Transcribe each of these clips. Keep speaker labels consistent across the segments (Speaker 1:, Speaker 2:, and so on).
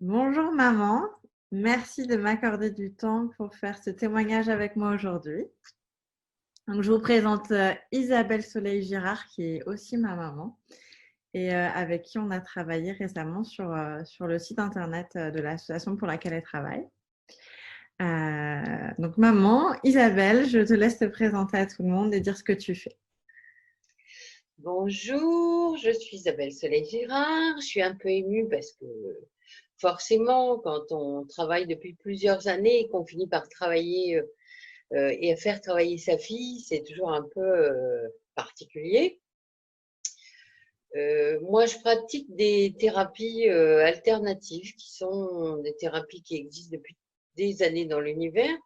Speaker 1: Bonjour maman, merci de m'accorder du temps pour faire ce témoignage avec moi aujourd'hui. Donc, je vous présente Isabelle Soleil-Girard qui est aussi ma maman et avec qui on a travaillé récemment sur le site internet de l'association pour laquelle elle travaille. Donc maman, Isabelle, je te laisse te présenter à tout le monde et dire ce que tu fais.
Speaker 2: Bonjour, je suis Isabelle Soleil-Girard. Je suis un peu émue parce que forcément, quand on travaille depuis plusieurs années et qu'on finit par travailler et à faire travailler sa fille, c'est toujours un peu particulier. Moi, je pratique des thérapies alternatives qui sont des thérapies qui existent depuis des années dans l'univers,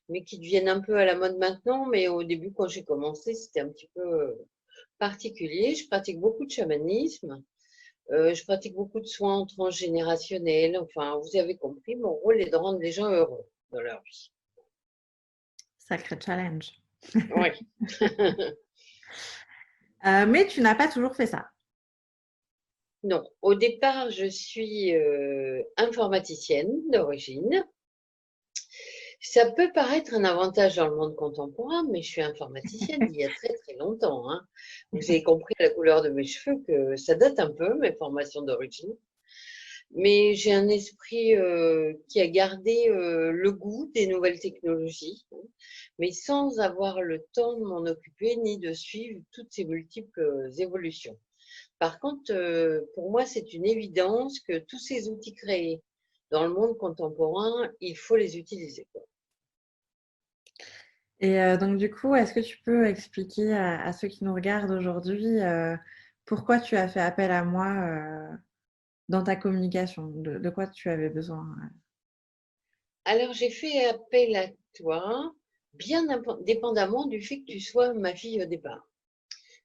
Speaker 2: mais qui deviennent un peu à la mode maintenant. Mais au début, quand j'ai commencé, c'était un petit peu particulier. Je pratique beaucoup de chamanisme. Je pratique beaucoup de soins transgénérationnels. Enfin, vous avez compris, mon rôle est de rendre les gens heureux dans leur vie.
Speaker 1: Sacré challenge.
Speaker 2: Oui.
Speaker 1: Mais tu n'as pas toujours fait ça.
Speaker 2: Non, au départ, je suis informaticienne d'origine. Ça peut paraître un avantage dans le monde contemporain, mais je suis informaticienne d'il y a très très longtemps, hein. Vous avez compris à la couleur de mes cheveux que ça date un peu, mes formations d'origine. Mais j'ai un esprit qui a gardé le goût des nouvelles technologies, hein, mais sans avoir le temps de m'en occuper ni de suivre toutes ces multiples évolutions. Par contre, pour moi, c'est une évidence que tous ces outils créés dans le monde contemporain, il faut les utiliser, quoi.
Speaker 1: Et donc, du coup, est-ce que tu peux expliquer à ceux qui nous regardent aujourd'hui pourquoi tu as fait appel à moi dans ta communication? De quoi tu avais besoin?
Speaker 2: Alors, j'ai fait appel à toi, bien dépendamment du fait que tu sois ma fille au départ.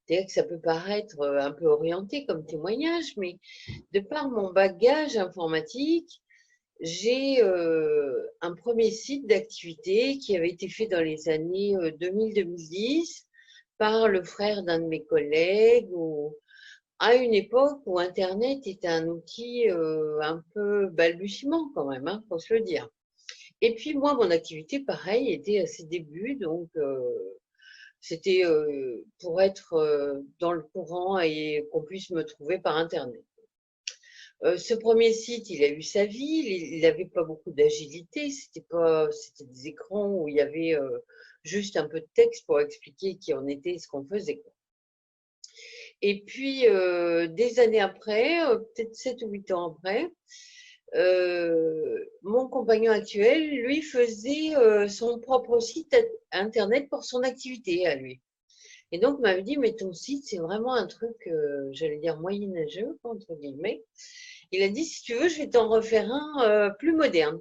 Speaker 2: C'est-à-dire que ça peut paraître un peu orienté comme témoignage, mais de par mon bagage informatique, j'ai un premier site d'activité qui avait été fait dans les années 2000-2010 par le frère d'un de mes collègues, à une époque où Internet était un outil un peu balbutiement quand même, hein, faut se le dire. Et puis moi, mon activité, pareil, était à ses débuts, donc c'était pour être dans le courant et qu'on puisse me trouver par Internet. Ce premier site, il a eu sa vie, il n'avait pas beaucoup d'agilité, c'était des écrans où il y avait juste un peu de texte pour expliquer qui on était et ce qu'on faisait, quoi. Et puis, des années après, peut-être 7 ou 8 ans après, mon compagnon actuel, lui, faisait son propre site internet pour son activité à lui. Et donc, m'avait dit, mais ton site, c'est vraiment un truc, j'allais dire moyenâgeux, entre guillemets. Il a dit, si tu veux, je vais t'en refaire un plus moderne.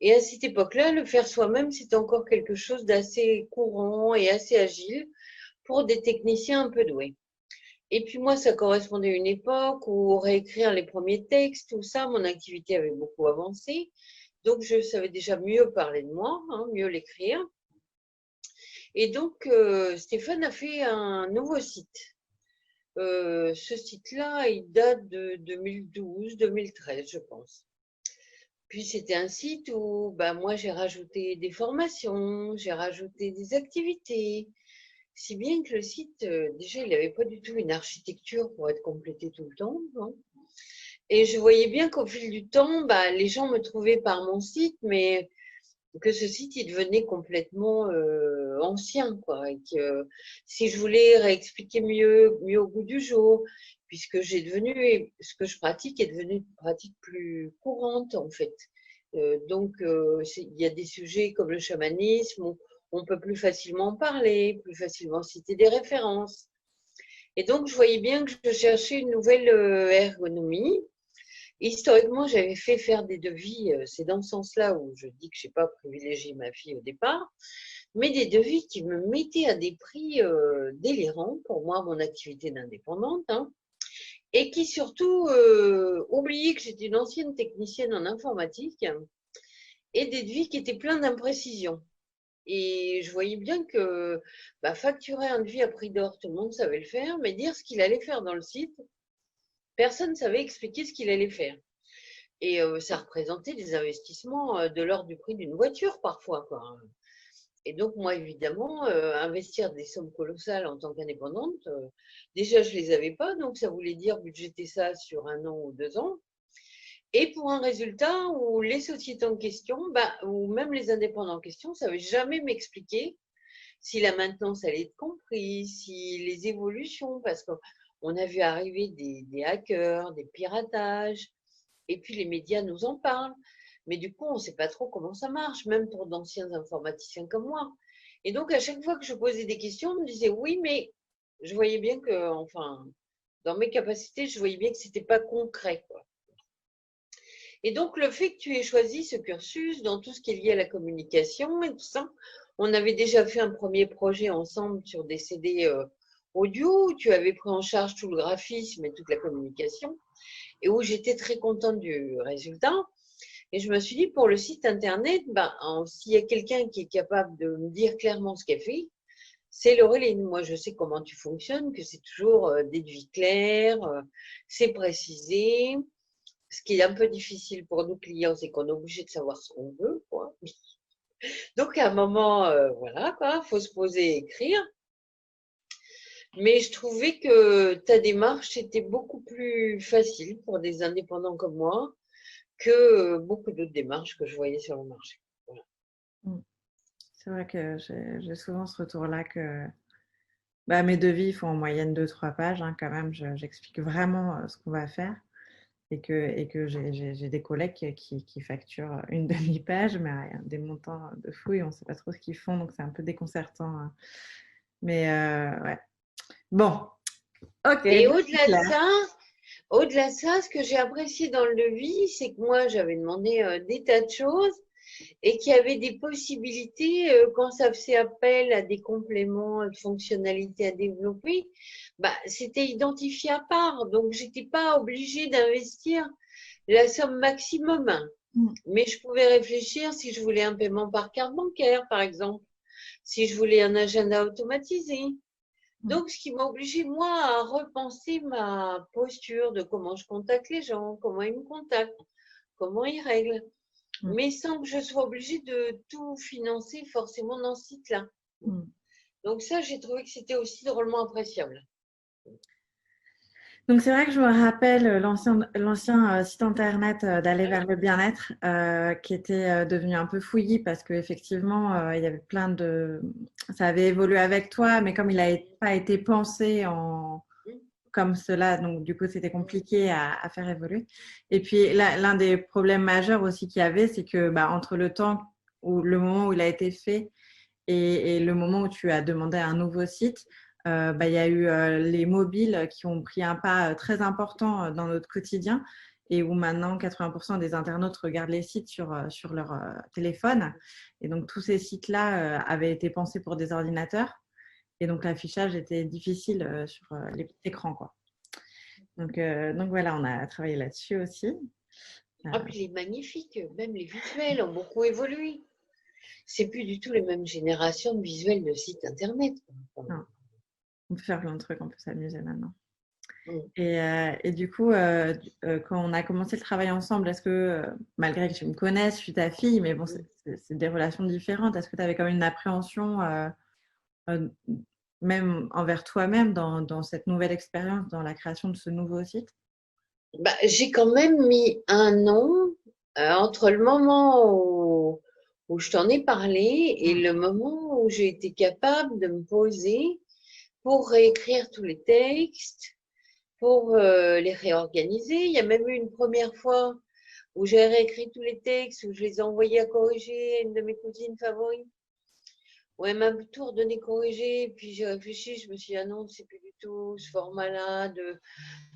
Speaker 2: Et à cette époque-là, le faire soi-même, c'était encore quelque chose d'assez courant et assez agile pour des techniciens un peu doués. Et puis moi, ça correspondait à une époque où réécrire les premiers textes, tout ça, mon activité avait beaucoup avancé. Donc, je savais déjà mieux parler de moi, hein, mieux l'écrire. Et donc, Stéphane a fait un nouveau site. Ce site-là, il date de 2012-2013, je pense. Puis c'était un site où bah, moi j'ai rajouté des formations, j'ai rajouté des activités, si bien que le site, déjà, il n'avait pas du tout une architecture pour être complété tout le temps, hein. Et je voyais bien qu'au fil du temps, bah, les gens me trouvaient par mon site, mais que ce site, il devenait complètement ancien, quoi. Et que si je voulais réexpliquer mieux au goût du jour, puisque ce que je pratique est devenu une pratique plus courante, en fait. Il y a des sujets comme le chamanisme où on peut plus facilement parler, plus facilement citer des références. Et donc, je voyais bien que je cherchais une nouvelle ergonomie. Historiquement, j'avais fait faire des devis, c'est dans ce sens-là où je dis que je n'ai pas privilégié ma fille au départ, mais des devis qui me mettaient à des prix délirants pour moi, mon activité d'indépendante, hein, et qui surtout oubliaient que j'étais une ancienne technicienne en informatique, hein, et des devis qui étaient pleins d'imprécisions. Et je voyais bien que bah, facturer un devis à prix d'or, tout le monde savait le faire, mais dire ce qu'il allait faire dans le site, personne ne savait expliquer ce qu'il allait faire. Et ça représentait des investissements de l'ordre du prix d'une voiture parfois, quoi. Et donc, moi, évidemment, investir des sommes colossales en tant qu'indépendante, déjà, je ne les avais pas, donc ça voulait dire budgéter ça sur 1 an ou 2 ans. Et pour un résultat où les sociétés en question, ou même les indépendants en question, ne savaient jamais m'expliquer si la maintenance allait être comprise, si les évolutions, parce qu'on a vu arriver des hackers, des piratages, et puis les médias nous en parlent. Mais du coup, on ne sait pas trop comment ça marche, même pour d'anciens informaticiens comme moi. Et donc, à chaque fois que je posais des questions, on me disait oui, mais je voyais bien que, enfin, dans mes capacités, je voyais bien que ce n'était pas concret, quoi. Et donc, le fait que tu aies choisi ce cursus dans tout ce qui est lié à la communication et tout ça, on avait déjà fait un premier projet ensemble sur des CD audio où tu avais pris en charge tout le graphisme et toute la communication et où j'étais très contente du résultat. Et je me suis dit, pour le site internet, s'il y a quelqu'un qui est capable de me dire clairement ce qu'elle fait, c'est Laureline. Moi, je sais comment tu fonctionnes, que c'est toujours des devis clairs, c'est précisé. Ce qui est un peu difficile pour nos clients, c'est qu'on est obligé de savoir ce qu'on veut, quoi. Donc, à un moment, voilà, quoi, faut se poser et écrire. Mais je trouvais que ta démarche était beaucoup plus facile pour des indépendants comme moi que beaucoup d'autres démarches que je voyais sur le marché. Voilà.
Speaker 1: C'est vrai que j'ai souvent ce retour-là que mes devis font en moyenne 2-3 pages, hein, quand même. J'explique vraiment ce qu'on va faire et que j'ai des collègues qui facturent une demi-page, mais des montants de fou et on ne sait pas trop ce qu'ils font, donc c'est un peu déconcertant, hein. Mais ouais. Bon, ok,
Speaker 2: Et
Speaker 1: c'est clair.
Speaker 2: au-delà de ça, ce que j'ai apprécié dans le devis, c'est que moi, j'avais demandé des tas de choses et qu'il y avait des possibilités quand ça faisait appel à des compléments de fonctionnalités à développer, c'était identifié à part. Donc, j'étais pas obligée d'investir la somme maximum.
Speaker 1: Mm.
Speaker 2: Mais je pouvais réfléchir si je voulais un paiement par carte bancaire, par exemple, si je voulais un agenda automatisé.
Speaker 1: Mm.
Speaker 2: Donc, ce qui m'a obligée, moi, à repenser ma posture de comment je contacte les gens, comment ils me contactent, comment ils règlent,
Speaker 1: Mm.
Speaker 2: mais sans que je sois obligée de tout financer forcément dans ce site-là.
Speaker 1: Mm.
Speaker 2: Donc ça, j'ai trouvé que c'était aussi drôlement appréciable.
Speaker 1: Donc c'est vrai que je me rappelle l'ancien site internet d'aller vers le bien-être qui était devenu un peu fouillis parce qu'effectivement il y avait plein de... Ça avait évolué avec toi, mais comme il n'a pas été pensé comme cela, donc du coup c'était compliqué à faire évoluer. Et puis l'un des problèmes majeurs aussi qu'il y avait, c'est que entre le temps où le moment où il a été fait et le moment où tu as demandé un nouveau site, il y a eu les mobiles qui ont pris un pas très important dans notre quotidien et où maintenant 80% des internautes regardent les sites sur leur téléphone. Et donc tous ces sites-là avaient été pensés pour des ordinateurs. Et donc l'affichage était difficile sur les petits écrans, quoi. Donc voilà, on a travaillé là-dessus aussi.
Speaker 2: Ah, puis il est magnifique, même les visuels ont beaucoup évolué. C'est plus du tout les mêmes générations de visuels de sites internet.
Speaker 1: Non, on peut faire plein de trucs, on peut s'amuser maintenant.
Speaker 2: Mm.
Speaker 1: Et du coup, quand on a commencé le travail ensemble, est-ce que, malgré que tu me connaisses, je suis ta fille, mais bon, c'est des relations différentes, est-ce que tu avais quand même une appréhension, euh, même envers toi-même, dans cette nouvelle expérience, dans la création de ce nouveau site?
Speaker 2: J'ai quand même mis 1 an entre le moment où je t'en ai parlé et
Speaker 1: Mm.
Speaker 2: le moment où j'ai été capable de me poser pour réécrire tous les textes, pour les réorganiser. Il y a même eu une première fois où j'ai réécrit tous les textes, où je les ai envoyés à corriger à une de mes cousines favorites. où elle m'a tout redonné corrigé, puis j'ai réfléchi, je me suis dit, ah non, c'est plus du tout ce format-là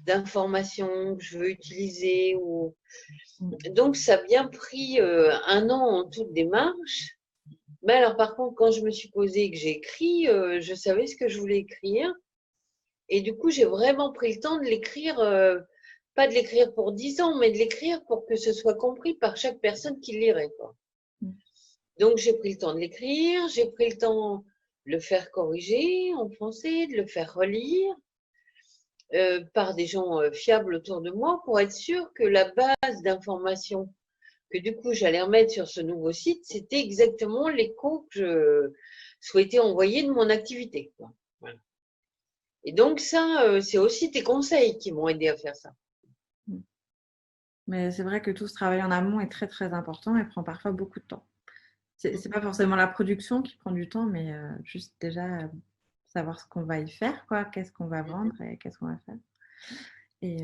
Speaker 2: d'information que je veux utiliser. Donc, ça a bien pris 1 an en toute démarche. Mais alors, par contre, quand je me suis posée et que j'ai écrit, je savais ce que je voulais écrire. Et du coup, j'ai vraiment pris le temps de l'écrire, pas de l'écrire pour 10 ans, mais de l'écrire pour que ce soit compris par chaque personne qui lirait, quoi. Donc, j'ai pris le temps de l'écrire, j'ai pris le temps de le faire corriger en français, de le faire relire. par des gens fiables autour de moi pour être sûr que la base d'informations que du coup j'allais remettre sur ce nouveau site, c'était exactement l'écho que je souhaitais envoyer de mon activité, quoi. Voilà. Et donc ça, c'est aussi tes conseils qui m'ont aidé à faire ça.
Speaker 1: Mais c'est vrai que tout ce travail en amont est très très important et prend parfois beaucoup de temps. C'est pas forcément la production qui prend du temps, mais juste déjà savoir ce qu'on va y faire, quoi, qu'est-ce qu'on va vendre et qu'est-ce qu'on va faire. Et,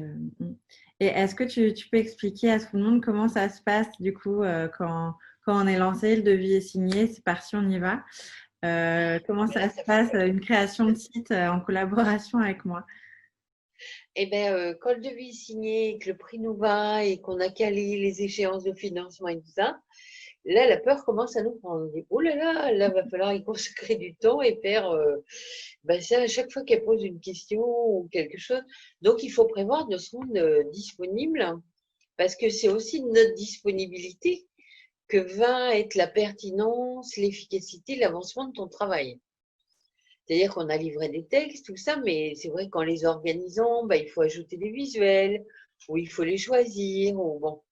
Speaker 1: et est-ce que tu peux expliquer à tout le monde comment ça se passe du coup quand on est lancé, le devis est signé, c'est parti, on y va. Comment
Speaker 2: Mais là,
Speaker 1: ça se
Speaker 2: ça fait
Speaker 1: passe,
Speaker 2: pas tout.
Speaker 1: une création de site en collaboration avec moi?
Speaker 2: Eh bien, quand le devis est signé, que le prix nous va et qu'on a calé les échéances de financement et tout ça, là, la peur commence à nous prendre. On dit, oh là, va falloir y consacrer du temps et faire ça à chaque fois qu'elle pose une question ou quelque chose. Donc, il faut prévoir de se rendre disponible parce que c'est aussi notre disponibilité que va être la pertinence, l'efficacité, l'avancement de ton travail. C'est-à-dire qu'on a livré des textes, tout ça, mais c'est vrai qu'en les organisant, bah, il faut ajouter des visuels, ou il faut les choisir, ou bon.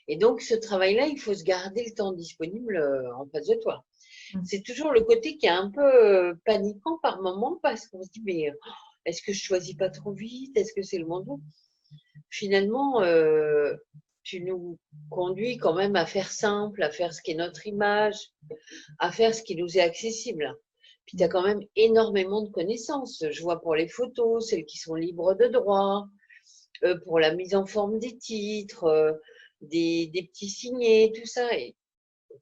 Speaker 2: Et donc, ce travail-là, il faut se garder le temps disponible en face de toi.
Speaker 1: Mm.
Speaker 2: C'est toujours le côté qui est un peu paniquant par moment parce qu'on se dit, mais est-ce que je choisis pas trop vite? Est-ce que c'est le moment? Finalement, tu nous conduis quand même à faire simple, à faire ce qui est notre image, à faire ce qui nous est accessible. Puis tu as quand même énormément de connaissances. Je vois pour les photos, celles qui sont libres de droit, pour la mise en forme des titres, des petits signets, tout ça. Et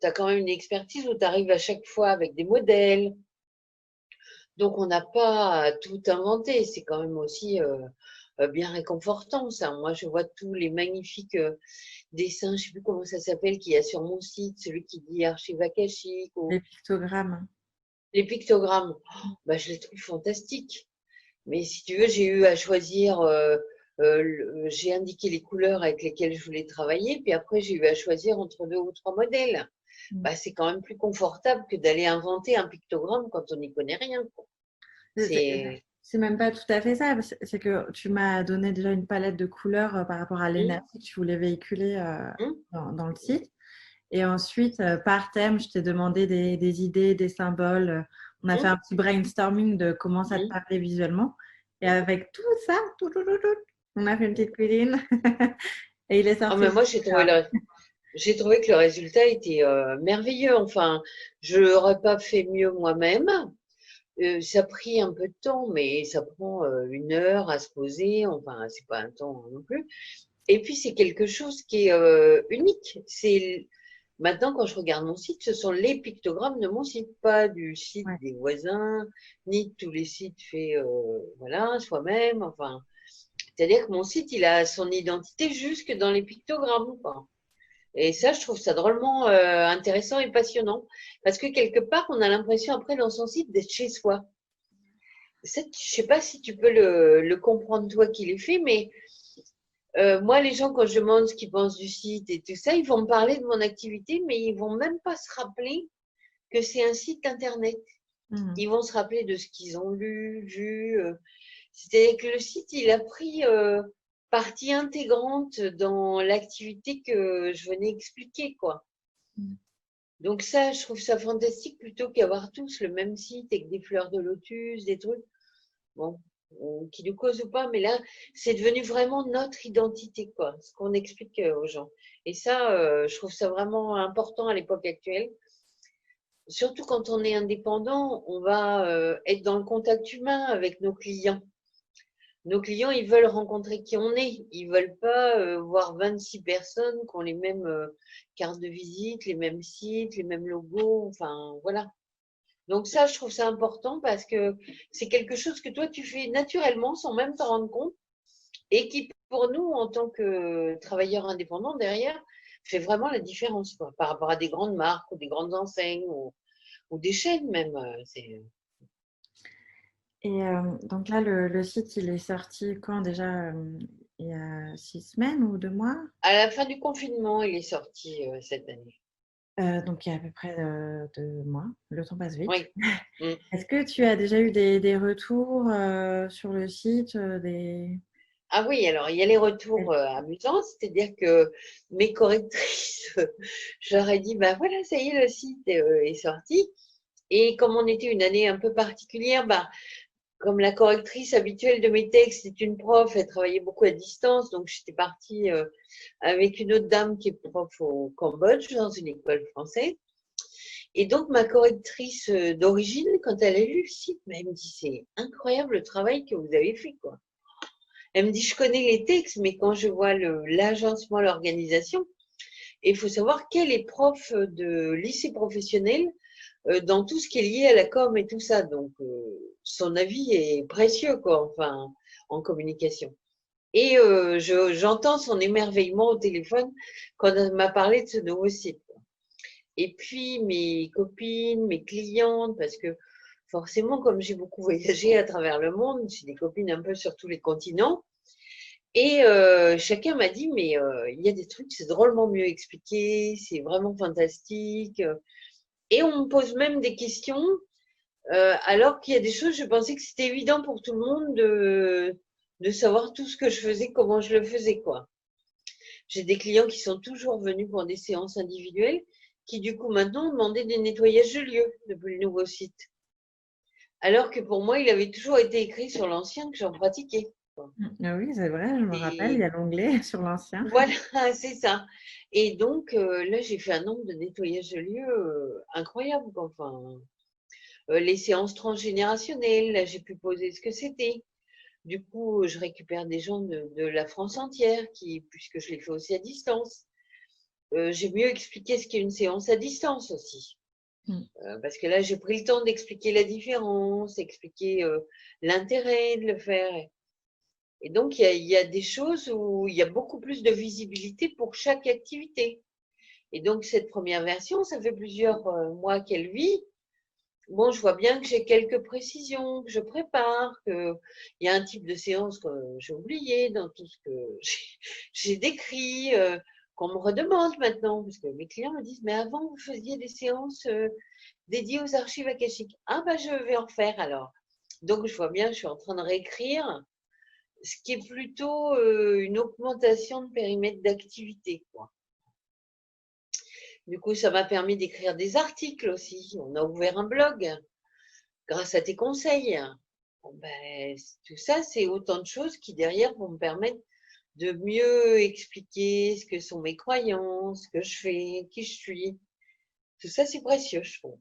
Speaker 2: tu as quand même une expertise où tu arrives à chaque fois avec des modèles. Donc on n'a pas à tout inventer. C'est quand même aussi bien réconfortant ça. Moi je vois tous les magnifiques dessins, je ne sais plus comment ça s'appelle, qu'il y a sur mon site, celui qui dit archive akashique ou
Speaker 1: Les pictogrammes.
Speaker 2: les pictogrammes. Bah, je les trouve fantastiques. Mais si tu veux, j'ai eu à choisir, j'ai indiqué les couleurs avec lesquelles je voulais travailler, puis après j'ai eu à choisir entre 2 ou 3 modèles.
Speaker 1: Mm.
Speaker 2: Bah, c'est quand même plus confortable que d'aller inventer un pictogramme quand on n'y connaît rien, quoi.
Speaker 1: C'est c'est-
Speaker 2: C'est.
Speaker 1: c'est même pas tout à fait ça. C'est que tu m'as donné déjà une palette de couleurs par rapport à
Speaker 2: Hum,
Speaker 1: l'énergie que tu voulais véhiculer
Speaker 2: hum,
Speaker 1: dans le site. Et ensuite, par thème, je t'ai demandé des idées, des symboles. On a fait
Speaker 2: hum,
Speaker 1: un petit brainstorming de comment ça te
Speaker 2: hum,
Speaker 1: parlait visuellement. Et
Speaker 2: hum.
Speaker 1: avec tout ça, on a fait une petite cuisine. Et il est
Speaker 2: Ah,
Speaker 1: sorti.
Speaker 2: mais moi j'ai trouvé que le résultat était merveilleux. Enfin, je n'aurais pas fait mieux moi-même. Ça a pris un peu de temps, mais ça prend 1 heure à se poser. Enfin, c'est pas un temps non plus. Et puis, c'est quelque chose qui est unique. C'est maintenant, quand je regarde mon site, ce sont les pictogrammes de mon site, pas du site
Speaker 1: Ouais.
Speaker 2: des voisins, ni de tous les sites faits, voilà, soi-même. Enfin, c'est-à-dire que mon site, il a son identité jusque dans les pictogrammes, quoi. Et ça, je trouve ça drôlement intéressant et passionnant, parce que quelque part, on a l'impression après dans son site d'être chez soi. Ça, je sais pas si tu peux le comprendre toi qui l'es fait, mais moi, les gens, quand je demande ce qu'ils pensent du site et tout ça, ils vont me parler de mon activité, mais ils vont même pas se rappeler que c'est un site internet.
Speaker 1: Mhm.
Speaker 2: Ils vont se rappeler de ce qu'ils ont lu, vu. C'est-à-dire que le site, il a pris partie intégrante dans l'activité que je venais expliquer, quoi.
Speaker 1: Mhm.
Speaker 2: Donc ça, je trouve ça fantastique plutôt qu'avoir tous le même site avec des fleurs de lotus, des trucs. Bon, qui nous cause ou pas, mais là, c'est devenu vraiment notre identité, quoi, ce qu'on explique aux gens. Et ça, je trouve ça vraiment important à l'époque actuelle. Surtout quand on est indépendant, on va être dans le contact humain avec nos clients. Nos clients, ils veulent rencontrer qui on est. Ils veulent pas voir 26 personnes qui ont les mêmes cartes de visite, les mêmes sites, les mêmes logos. Enfin, voilà. Donc ça, je trouve ça important parce que c'est quelque chose que toi, tu fais naturellement sans même t'en rendre compte et qui, pour nous, en tant que travailleurs indépendants derrière, fait vraiment la différence quoi, par rapport à des grandes marques ou des grandes enseignes ou des chaînes même.
Speaker 1: Et donc là, le site, il est sorti quand déjà? Il y a 6 semaines ou 2 mois?
Speaker 2: À la fin du confinement, il est sorti cette année.
Speaker 1: Donc il y a à peu près 2 mois. Le temps passe vite.
Speaker 2: Oui. Mm.
Speaker 1: Est-ce que tu as déjà eu des retours sur le site
Speaker 2: Ah oui, alors il y a les retours amusants, c'est-à-dire que mes correctrices, je leur ai dit, bah voilà, ça y est, le site est sorti. Et comme on était une année un peu particulière, bah, comme la correctrice habituelle de mes textes est une prof, elle travaillait beaucoup à distance, donc j'étais partie avec une autre dame qui est prof au Cambodge dans une école française. Et donc ma correctrice d'origine, quand elle a lu le site, bah, elle me dit c'est incroyable le travail que vous avez fait, quoi. Elle me dit je connais les textes, mais quand je vois l'agencement, l'organisation, et il faut savoir qu'elle est prof de lycée professionnel dans tout ce qui est lié à la com et tout ça. Donc, son avis est précieux, quoi, enfin, en communication. Et j'entends son émerveillement au téléphone quand elle m'a parlé de ce nouveau site. Et puis, mes copines, mes clientes, parce que forcément, comme j'ai beaucoup voyagé à travers le monde, j'ai des copines un peu sur tous les continents. Et chacun m'a dit, mais il y a des trucs, c'est drôlement mieux expliqué, c'est vraiment fantastique. Et on me pose même des questions alors qu'il y a des choses, je pensais que c'était évident pour tout le monde de savoir tout ce que je faisais, comment je le faisais, quoi. J'ai des clients qui sont toujours venus pour des séances individuelles, qui du coup maintenant ont demandé des nettoyages de lieux depuis le nouveau site. Alors que pour moi, il avait toujours été écrit sur l'ancien que j'en pratiquais.
Speaker 1: Ah oui, c'est vrai, je me rappelle, il y
Speaker 2: Et
Speaker 1: a l'onglet sur l'ancien.
Speaker 2: voilà, c'est ça. Et donc là, j'ai fait un nombre de nettoyages de lieux incroyable, quoi. Enfin, les séances transgénérationnelles, là, j'ai pu poser ce que c'était. Du coup, je récupère des gens de la France entière, puisque je les fais aussi à distance. J'ai mieux expliqué ce qu'est une séance à distance aussi.
Speaker 1: Mm.
Speaker 2: Parce que là, j'ai pris le temps d'expliquer la différence, expliquer l'intérêt de le faire. Et donc, il y a des choses où il y a beaucoup plus de visibilité pour chaque activité. Et donc, cette première version, ça fait plusieurs mois qu'elle vit. Bon, je vois bien que j'ai quelques précisions, que je prépare, qu'il y a un type de séance que j'ai oublié dans tout ce que j'ai décrit, qu'on me redemande maintenant, parce que mes clients me disent, mais avant, vous faisiez des séances dédiées aux archives akashiques. Ah, bah, je vais en faire alors. Donc, je vois bien, je suis en train de réécrire, ce qui est plutôt une augmentation de périmètre d'activité, quoi. Du coup, ça m'a permis d'écrire des articles aussi. On a ouvert un blog grâce à tes conseils. Bon, ben, tout ça, c'est autant de choses qui derrière vont me permettre de mieux expliquer ce que sont mes croyances, ce que je fais, qui je suis. Tout ça, c'est précieux, je trouve.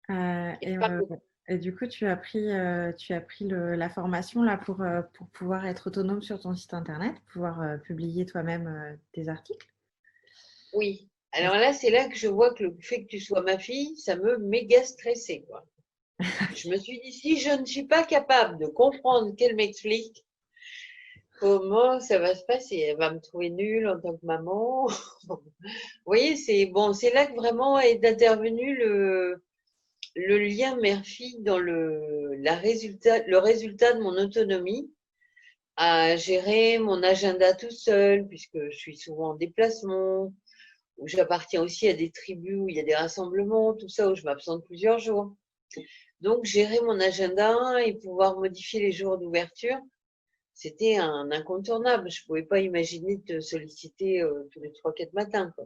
Speaker 1: Euh,
Speaker 2: Il y
Speaker 1: et,
Speaker 2: a pas
Speaker 1: euh,
Speaker 2: beaucoup.
Speaker 1: et du coup, tu as pris la formation là pour pouvoir être autonome sur ton site internet, pouvoir publier toi-même tes articles.
Speaker 2: Oui. Alors là, c'est là que je vois que le fait que tu sois ma fille, ça me méga stressé, quoi. Je me suis dit, si je ne suis pas capable de comprendre qu'elle m'explique, comment ça va se passer? Elle va me trouver nulle en tant que maman. Vous voyez, c'est bon, c'est là que vraiment est intervenu le lien mère-fille dans le résultat de mon autonomie à gérer mon agenda tout seul, puisque je suis souvent en déplacement, où j'appartiens aussi à des tribus où il y a des rassemblements, tout ça, où je m'absente plusieurs jours. Donc, gérer mon agenda et pouvoir modifier les jours d'ouverture, c'était un incontournable. Je ne pouvais pas imaginer te solliciter tous les 3-4 matins, quoi.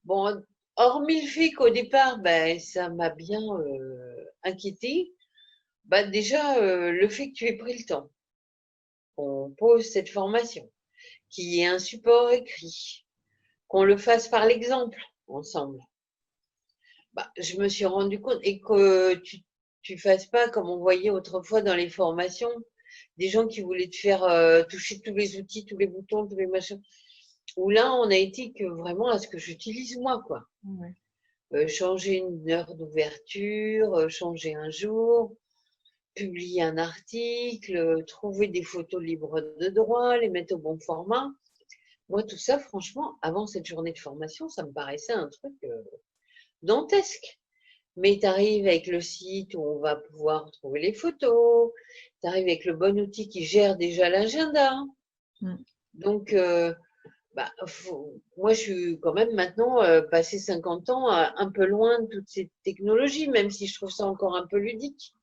Speaker 2: Bon, hormis le fait qu'au départ, ben, ça m'a bien inquiété. Bah, déjà, le fait que tu aies pris le temps qu'on pose cette formation, qu'il y ait un support écrit, qu'on le fasse par l'exemple ensemble. Bah, je me suis rendu compte et que tu fasses pas comme on voyait autrefois dans les formations, des gens qui voulaient te faire toucher tous les outils, tous les boutons, tous les machins. Où là, on a été que vraiment à ce que j'utilise moi, quoi.
Speaker 1: Ouais.
Speaker 2: Changer une heure d'ouverture, changer un jour, publier un article, trouver des photos libres de droit, les mettre au bon format. Moi, tout ça, franchement, avant cette journée de formation, ça me paraissait un truc dantesque. Mais tu arrives avec le site où on va pouvoir trouver les photos, tu arrives avec le bon outil qui gère déjà l'agenda.
Speaker 1: Mm.
Speaker 2: Donc, Moi, je suis quand même maintenant, passé 50 ans, un peu loin de toutes ces technologies, même si je trouve ça encore un peu ludique.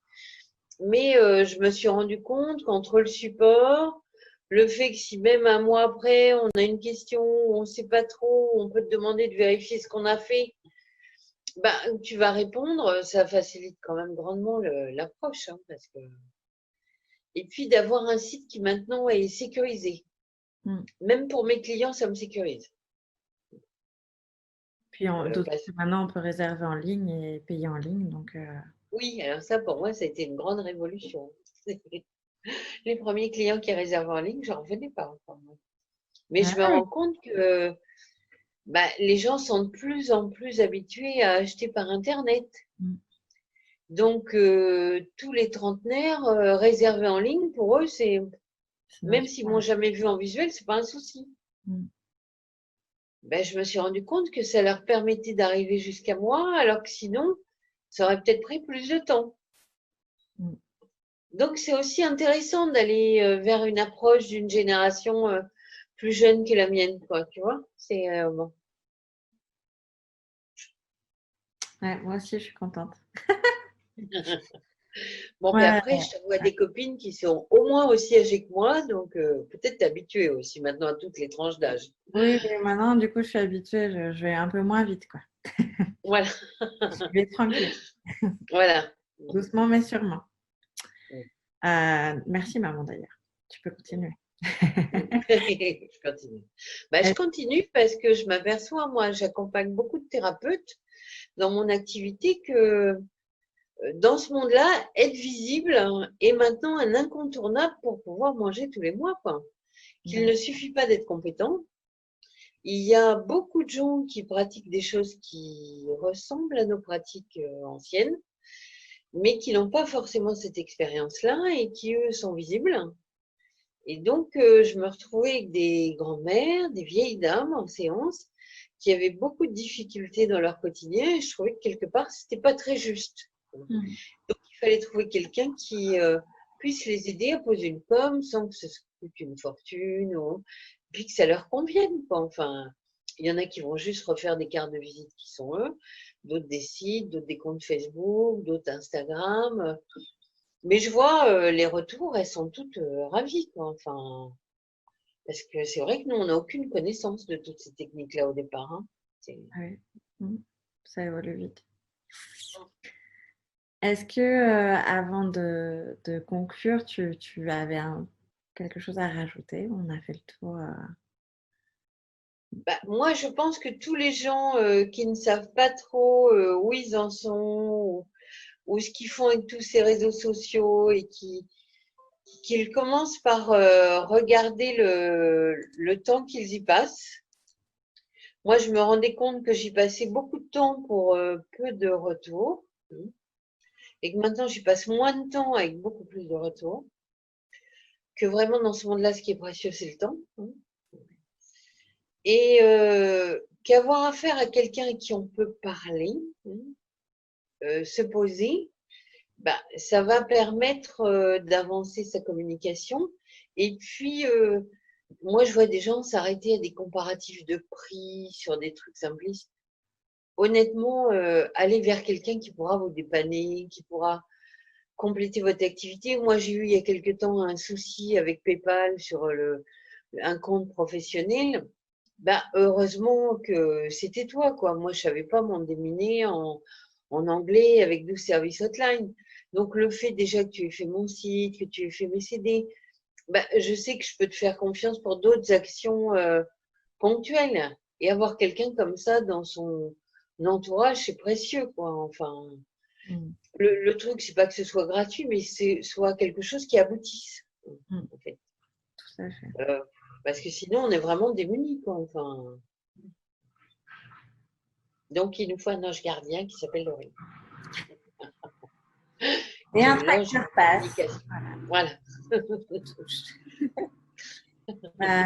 Speaker 2: Mais je me suis rendu compte qu'entre le support, le fait que si même un mois après, on a une question, on ne sait pas trop, on peut te demander de vérifier ce qu'on a fait, tu vas répondre, ça facilite quand même grandement l'approche, hein, parce que... Et puis d'avoir un site qui maintenant est sécurisé.
Speaker 1: Mm.
Speaker 2: Même pour mes clients, ça me sécurise.
Speaker 1: Puis d'autant que maintenant, on peut réserver en ligne et payer en ligne. Donc,
Speaker 2: Oui, alors ça, pour moi, ça a été une grande révolution. Les premiers clients qui réservaient en ligne, j'en revenais pas encore. Mais je me
Speaker 1: ouais.
Speaker 2: rends compte que les gens sont de plus en plus habitués à acheter par Internet.
Speaker 1: Mm.
Speaker 2: Donc, tous les trentenaires, réserver en ligne, pour eux, c'est, même s'ils m'ont jamais vu en visuel, c'est pas un souci.
Speaker 1: Mm.
Speaker 2: Je me suis rendu compte que ça leur permettait d'arriver jusqu'à moi, alors que sinon, ça aurait peut-être pris plus de temps.
Speaker 1: Mm.
Speaker 2: Donc, c'est aussi intéressant d'aller vers une approche d'une génération plus jeune que la mienne, quoi, tu vois. C'est bon.
Speaker 1: Ouais, moi aussi, je suis contente.
Speaker 2: Bon, puis
Speaker 1: Ouais,
Speaker 2: après, je t'avoue à des copines qui sont au moins aussi âgées que moi, donc peut-être t'habituer aussi maintenant à toutes les tranches d'âge.
Speaker 1: oui, mais maintenant, du coup, je suis habituée. Je vais un peu moins vite, quoi.
Speaker 2: Voilà,
Speaker 1: Je vais tranquille,
Speaker 2: voilà.
Speaker 1: doucement mais sûrement. Merci, maman, d'ailleurs. Tu peux continuer.
Speaker 2: Je continue. Je continue parce que je m'aperçois, moi, j'accompagne beaucoup de thérapeutes dans mon activité que dans ce monde-là, être visible est maintenant un incontournable pour pouvoir manger tous les mois, quoi. Qu'il ne suffit pas d'être compétent. Il y a beaucoup de gens qui pratiquent des choses qui ressemblent à nos pratiques anciennes, mais qui n'ont pas forcément cette expérience-là et qui, eux, sont visibles. Et donc, je me retrouvais avec des grands-mères, des vieilles dames en séance, qui avaient beaucoup de difficultés dans leur quotidien et je trouvais que quelque part, c'était pas très juste.
Speaker 1: Mm.
Speaker 2: Donc, il fallait trouver quelqu'un qui puisse les aider à poser une com sans que ce coûte une fortune, ou puis que ça leur convienne, quoi. Enfin, il y en a qui vont juste refaire des cartes de visite qui sont eux, d'autres des sites, d'autres des comptes Facebook, d'autres Instagram. Mais je vois les retours, elles sont toutes ravies, quoi. Enfin, parce que c'est vrai que nous, on n'a aucune connaissance de toutes ces techniques-là au départ, hein.
Speaker 1: Oui. Mm. Ça évolue vite. Est-ce que, avant de conclure, tu avais quelque chose à rajouter? On a fait le tour.
Speaker 2: Moi, je pense que tous les gens qui ne savent pas trop où ils en sont ou ce qu'ils font avec tous ces réseaux sociaux et qu'ils commencent par regarder le temps qu'ils y passent. Moi, je me rendais compte que j'y passais beaucoup de temps pour peu de retours et que maintenant, j'y passe moins de temps avec beaucoup plus de retours. Que vraiment, dans ce monde-là, ce qui est précieux, c'est le temps. Et qu'avoir affaire à quelqu'un à qui on peut parler, se poser, ça va permettre d'avancer sa communication. Et puis, moi, je vois des gens s'arrêter à des comparatifs de prix sur des trucs simplistes. Honnêtement, aller vers quelqu'un qui pourra vous dépanner, qui pourra compléter votre activité. Moi, j'ai eu il y a quelque temps un souci avec PayPal sur un compte professionnel. Heureusement que c'était toi, quoi. Moi, je savais pas m'en déminer en anglais avec 12 services hotline. Donc, le fait déjà que tu aies fait mon site, que tu aies fait mes CD, je sais que je peux te faire confiance pour d'autres actions ponctuelles. Et avoir quelqu'un comme ça dans son entourage, c'est précieux, quoi. Enfin, le truc, c'est pas que ce soit gratuit, mais c'est soit quelque chose qui aboutisse, en fait.
Speaker 1: Tout à fait.
Speaker 2: Parce que sinon, on est vraiment démunis, quoi. Enfin, donc, il nous faut un ange gardien qui s'appelle Laurie.
Speaker 1: Et un
Speaker 2: L'ange
Speaker 1: tracteur
Speaker 2: de
Speaker 1: passe.
Speaker 2: communication. Voilà.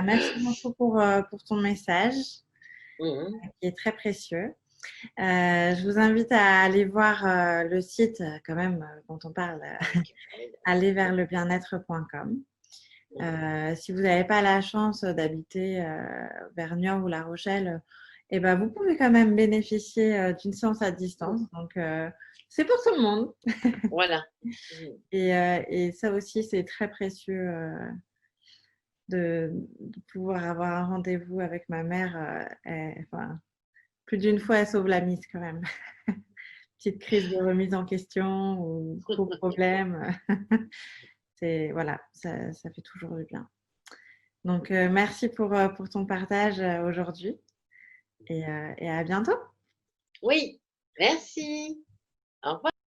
Speaker 1: Merci beaucoup pour ton message,
Speaker 2: Mhm.
Speaker 1: qui est très précieux. Je vous invite à aller voir le site quand même dont on parle, aller vers le bien-être.com. Si vous n'avez pas la chance d'habiter vers Niort ou La Rochelle, eh ben, vous pouvez quand même bénéficier d'une séance à distance. Donc, c'est pour tout le monde.
Speaker 2: Voilà.
Speaker 1: Et ça aussi, c'est très précieux de pouvoir avoir un rendez-vous avec ma mère. Enfin, plus d'une fois, elle sauve la mise quand même. Petite crise de remise en question ou gros problème. Voilà, ça fait toujours du bien. Donc, merci pour ton partage aujourd'hui et à bientôt.
Speaker 2: Oui, merci. Au revoir.